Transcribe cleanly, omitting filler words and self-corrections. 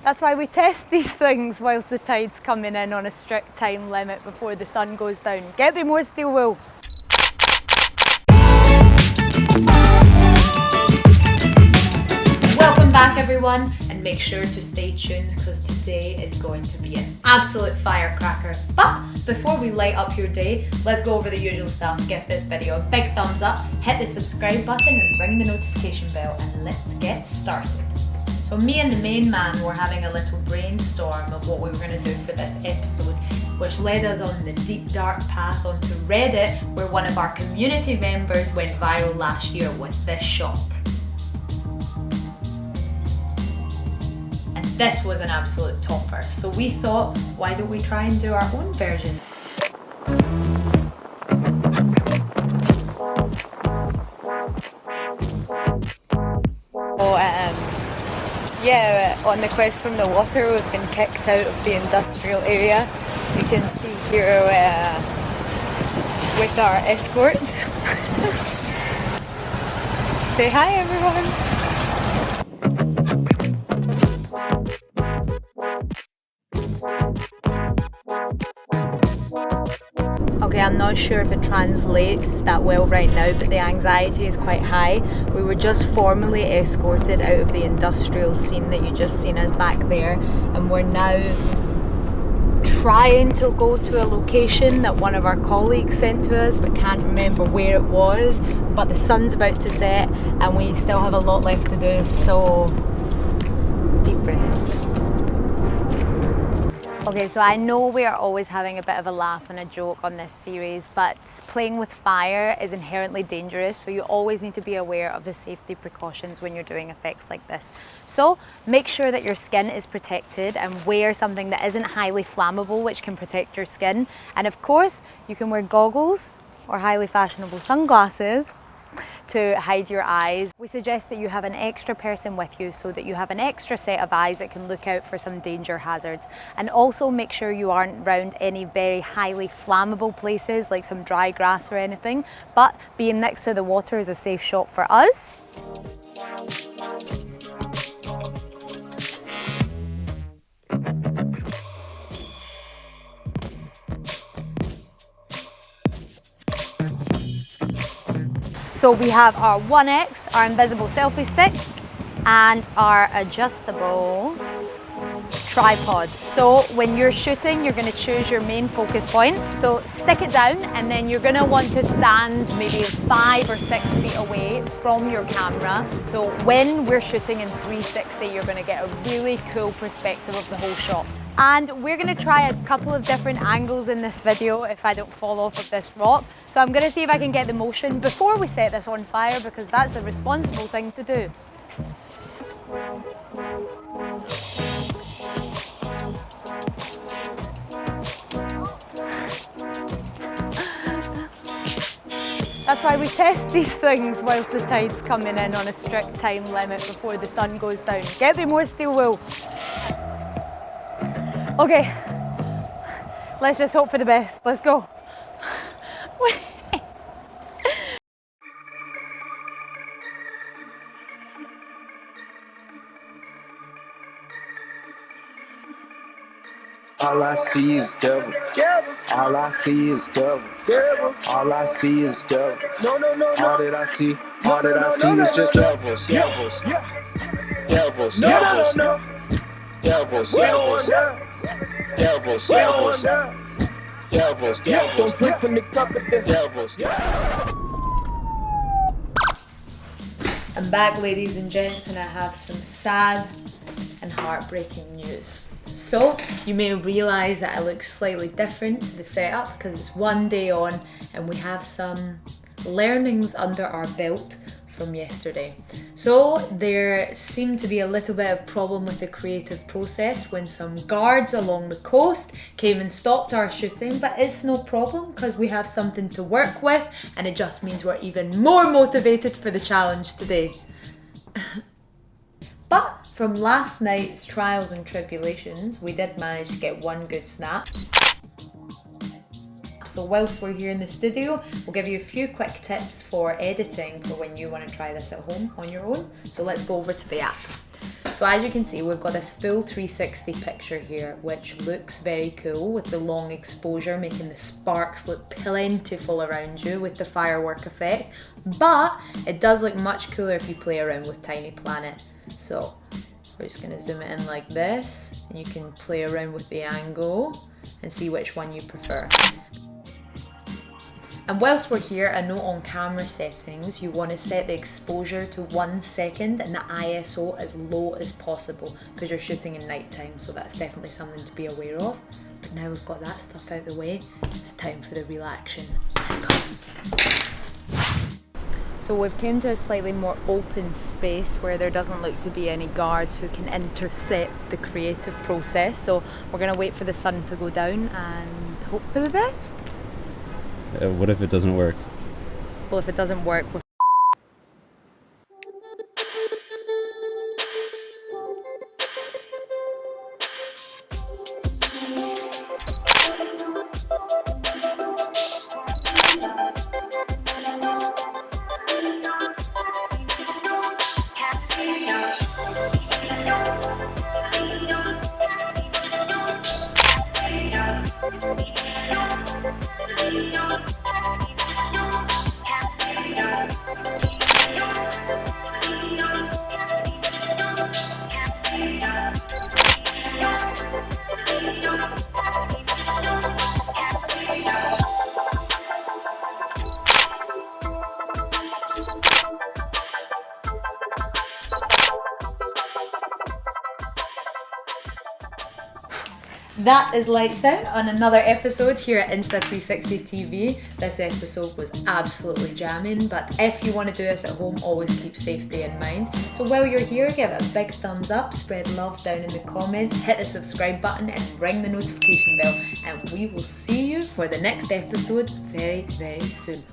That's why we test these things whilst the tide's coming in on a strict time limit before the sun goes down. Get me more steel wool. Welcome back everyone, and make sure to stay tuned because today is going to be an absolute firecracker. But before we light up your day, let's go over the usual stuff. Give this video a big thumbs up, hit the subscribe button and ring the notification bell, and let's get started. So me and the main man were having a little brainstorm of what we were going to do for this episode, which led us on the deep dark path onto Reddit, where one of our community members went viral last year with this shot. And this was an absolute topper, so we thought, why don't we try and do our own version? On the quest from the water, we've been kicked out of the industrial area. You can see here with our escort. Say hi everyone! Okay, I'm not sure if it translates that well right now, but the anxiety is quite high. We were just formally escorted out of the industrial scene that you just seen us back there, and we're now trying to go to a location that one of our colleagues sent to us, but can't remember where it was. But the sun's about to set and we still have a lot left to do, so deep breaths. Okay, so I know we are always having a bit of a laugh and a joke on this series, but playing with fire is inherently dangerous, so you always need to be aware of the safety precautions when you're doing effects like this. So make sure that your skin is protected and wear something that isn't highly flammable, which can protect your skin. And of course, you can wear goggles or highly fashionable sunglasses to hide your eyes. We suggest that you have an extra person with you so that you have an extra set of eyes that can look out for some danger hazards. And also make sure you aren't around any very highly flammable places like some dry grass or anything, but being next to the water is a safe shot for us. So we have our 1X, our invisible selfie stick, and our adjustable tripod. So when you're shooting, you're going to choose your main focus point. So stick it down, and then you're going to want to stand maybe 5 or 6 feet away from your camera. So when we're shooting in 360, you're going to get a really cool perspective of the whole shot. And we're going to try a couple of different angles in this video if I don't fall off of this rock. So I'm going to see if I can get the motion before we set this on fire, because that's the responsible thing to do. That's why we test these things whilst the tide's coming in on a strict time limit before the sun goes down. Get me more steel wool. Okay, let's just hope for the best. Let's go. All I see is devils. All I see is devils. All I see is devils. No. All that I see is just devils. Devils. Devils. Don't drink from the cup of the devils. I'm back, ladies and gents, and I have some sad and heartbreaking news. So you may realise that I look slightly different to the setup because it's one day on and we have some learnings under our belt from yesterday. So there seemed to be a little bit of problem with the creative process when some guards along the coast came and stopped our shooting, but it's no problem because we have something to work with, and it just means we're even more motivated for the challenge today. But from last night's trials and tribulations, we did manage to get one good snap. So whilst we're here in the studio, we'll give you a few quick tips for editing for when you want to try this at home on your own. So let's go over to the app. So as you can see, we've got this full 360 picture here, which looks very cool with the long exposure, making the sparks look plentiful around you with the firework effect. But it does look much cooler if you play around with Tiny Planet. So we're just going to zoom it in like this, and you can play around with the angle and see which one you prefer. And whilst we're here, a note on camera settings, you want to set the exposure to 1 second and the ISO as low as possible because you're shooting in night time, so that's definitely something to be aware of. But now we've got that stuff out of the way, it's time for the real action. Let's go. So we've come to a slightly more open space where there doesn't look to be any guards who can intercept the creative process. So we're going to wait for the sun to go down and hope for the best. What if it doesn't work? Well, if it doesn't work, we're That is lights out on another episode here at Insta360 TV. This episode was absolutely jamming, but if you want to do this at home, always keep safety in mind. So while you're here, give it a big thumbs up, spread love down in the comments, hit the subscribe button and ring the notification bell, and we will see you for the next episode very, very soon.